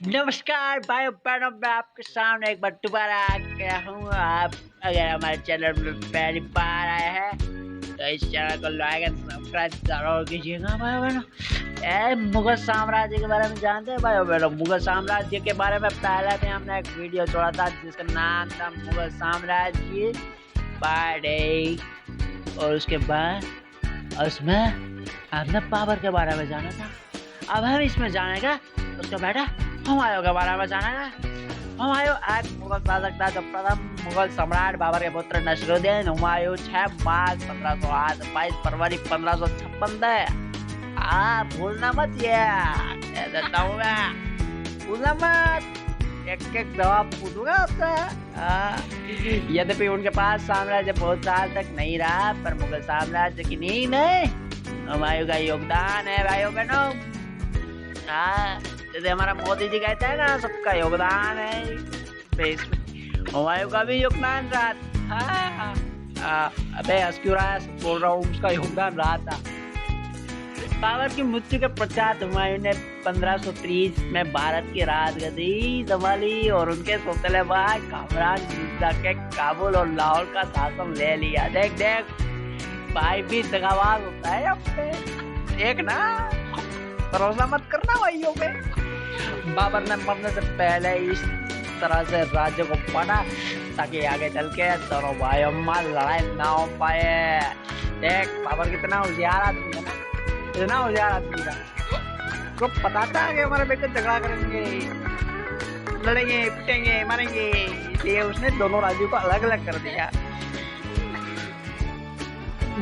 नमस्कार भाई बहनों, मैं आपके सामने एक बार दोबारा आ गया हूँ। आप अगर हमारे चैनल में पहली बार आए हैं तो इस चैनल को लाइक एंड सब्सक्राइब जरूर कीजिएगा भाई बहनों। मुगल साम्राज्य के बारे में जानते हैं भाई बहनों? मुगल साम्राज्य के बारे में पहले भी हमने एक वीडियो छोड़ा था जिसका नाम था मुगल साम्राज्य पार्ट 8, और उसके बाद उसमें हमने बाबर के बारे में जाना था। अब हम इसमें जानेगा उसका बेटा हुमायूं के बारे में जानेगा। हुमायूं एक मुगल शासक था जो प्रथम मुगल सम्राट बाबर के पुत्र नसरुद्दीन हुमायूं 6 मार्च 1508 22 फरवरी 1556 थे। भूलना मत ये, कह देता हूँ मैं, भूलना मत। एक जवाब पूछूंगा आपसे। यद्यपि उनके पास साम्राज्य बहुत साल तक नहीं रहा, पर मुगल साम्राज्य की नींव में हुमायूं का योगदान है भाइयों बहनों। जैसे हमारा मोदी जी कहते हैं ना, सबका योगदान है, हुमायूं का भी योगदान रहा था। अबे हंस क्यों रहा है? बोल रहा हूँ, उसका योगदान रहा था। बाबर की मृत्यु के पश्चात हुमायूं ने 1530 में भारत की राजगद्दी संभाली और उनके सौतेले भाई कामरान मिर्जा के काबुल और लाहौर का शासन ले लिया। देख देख भाई भी दगाबाज होता है अपने, देख ना, भरोसा मत करना भाइयों पे। बाबर ने मरने से पहले इस तरह से राज्य को बांटा ताकि आगे चल के दोनों भाइयों में लड़ाई ना हो पाए। देख बाबर कितना होशियार आदमी है ना, इतना होशियार आदमी था, तो पता था कि हमारे बेटे झगड़ा करेंगे, लड़ेंगे, पिटेंगे, मारेंगे, इसलिए उसने दोनों राज्यों को अलग अलग कर दिया।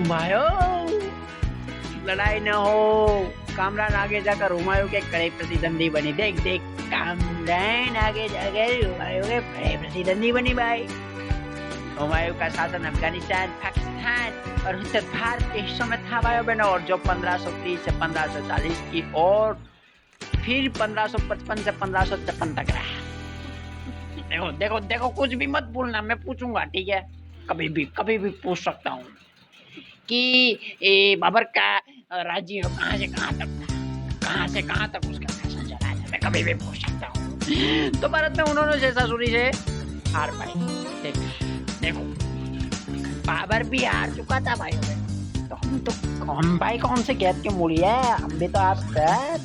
भाइयों लड़ाई न हो। कामरान आगे जाकर हुमायूं के कड़े प्रतिद्वंदी बनी। देख देख कामरान आगे जाकर हुमायूं के कड़े प्रतिद्वंदी बनी भाई। हुमायूं का शासन अफगानिस्तान, पाकिस्तान और उत्तर भारत के हिस्सों में था भाइयों बहनों, और जो 1530 से 1540 की और फिर 1555 से 1553 तक रहा। देखो देखो देखो, कुछ भी मत भूलना, मैं पूछूंगा, ठीक है? कभी भी पूछ सकता हूँ कि बाबर का राज्य कहाँ से कहाँ तक था, कहाँ से कहाँ तक उसका शासन चला है, मैं कभी भी पूछ सकता हूँ। तो भारत में उन्होंने शैसासुरी से हार पाई। देखो बाबर भी हार चुका था भाई, तो हम भाई कौन से गैर के मूली है? हम भी तो आज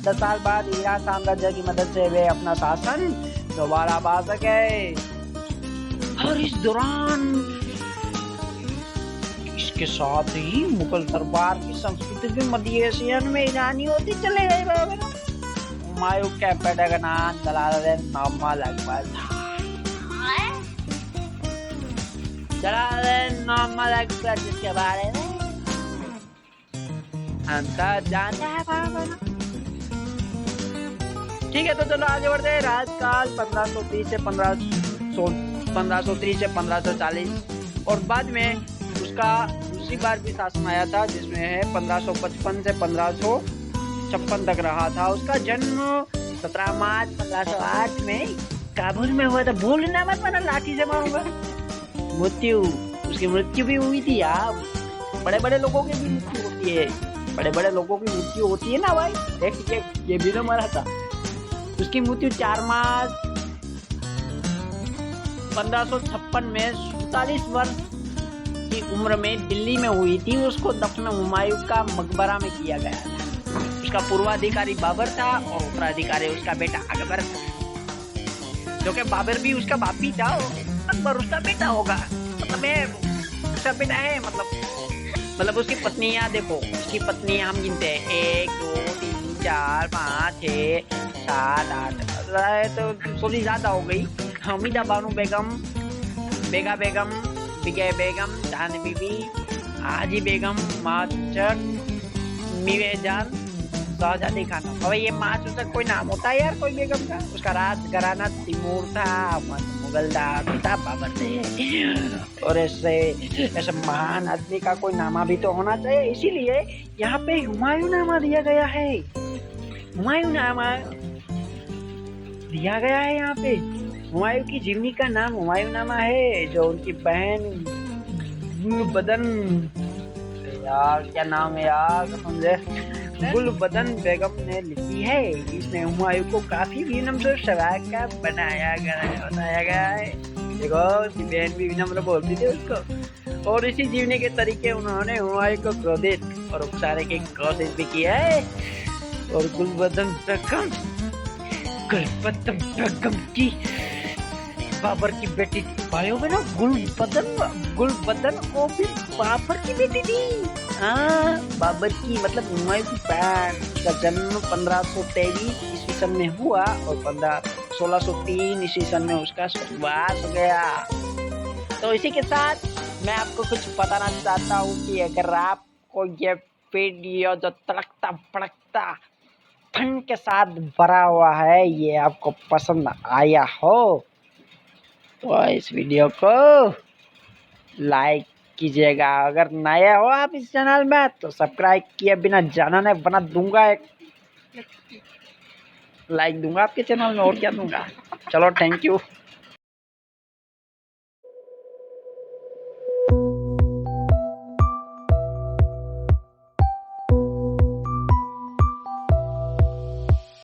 10 साल बाद ईरान साम्राज्य की मदद से वे अपना शासन दोबारा पा सके, और इस दौरान इसके साथ ही मुगल दरबार की संस्कृति भी मध्य एशिया में ईरानी होती चले गई। हुमायूं के बेटे का नाम जलालुद्दीन मोहम्मद अकबर था। जलालुद्दीन मोहम्मद अकबर, जिसके बारे में हम सब जानते हैं। ठीक है, तो चलो आगे बढ़ते हैं। राजकाल 1530 से 1540 और बाद में उसका दूसरी बार भी शासन आया था, जिसमें है 1555 से 1556 तक रहा था। उसका जन्म 17 मार्च 1508 में काबुल में हुआ था। भूलना मत वरना लाठी से मारूंगा। उसकी मृत्यु भी हुई थी यार। बड़े बड़े लोगों की भी मृत्यु होती है, बड़े बड़े लोगों की मृत्यु होती है ना भाई। देख ये भी तो मरा था। उसकी मृत्यु 4 मार्च 1556 में 47 वर्ष की उम्र में दिल्ली में हुई थी। उसको दफन हुमायूं का मकबरा में किया गया था। उसका पूर्वाधिकारी बाबर था और उत्तराधिकारी उसका बेटा अकबर था, जो कि बाबर भी उसका बाप ही था, अकबर उसका बेटा होगा, मतलब उसका बेटा है। मतलब उसकी पत्नियां देखो, उसकी पत्नियां हम गिनते हैं 1 2 3 4 5 6 7 8, तो थोड़ी ज्यादा हो गई। हमीदा बानो बेगम, बेगा बेगम, विजय बेगम, जान बीबी, हाजी बेगम, माचर, मिवेजान, शहजादी खानम। अब ये माचर कोई नाम होता है यार कोई बेगम का? उसका राज घराना तिमूर था, मुगल था बाबर थे, और ऐसे महान आदमी का कोई नामा भी तो होना चाहिए, इसीलिए यहाँ पे हुमायूं नामा दिया गया है। हुमायूं नामा दिया गया है यहाँ पे। हुमायूं की जीवनी का नाम हुमायूं नामा है, जो उनकी बहन बदन, यार क्या नाम है यार, समझे, गुलबदन बेगम ने लिखी है। इसमें हुमायूं को काफी विनम्र से सराय का बताया गया है। देखो उसकी बहन भी विनम्र बोलती थी उसको, और इसी जीवने के तरीके उन्होंने हुमायूं को क्रोधित और उकसाने की कोशिश भी की है। और गुलबदन बेगम की बाबर की बेटी भाइयों में ना, गुलबदन वो भी बाबर की बेटी थी। हाँ, बाबर की मतलब हुमायूं की बहन। उसका जन्म 1523 ईस्वी सन में हुआ और 1603 ईस्वी सन में उसका स्वर्गवास हो गया। तो इसी के साथ मैं आपको कुछ बताना चाहता हूँ कि अगर आपको ये वीडियो जो तड़कता भड़कता फन के साथ भरा हुआ है ये आपको पसंद आया हो तो इस वीडियो को लाइक कीजिएगा। अगर नए हो आप इस चैनल में तो सब्सक्राइब किए बिना जाना नहीं, बना दूंगा एक लाइक दूंगा आपके चैनल में, और क्या दूंगा। चलो, थैंक यू।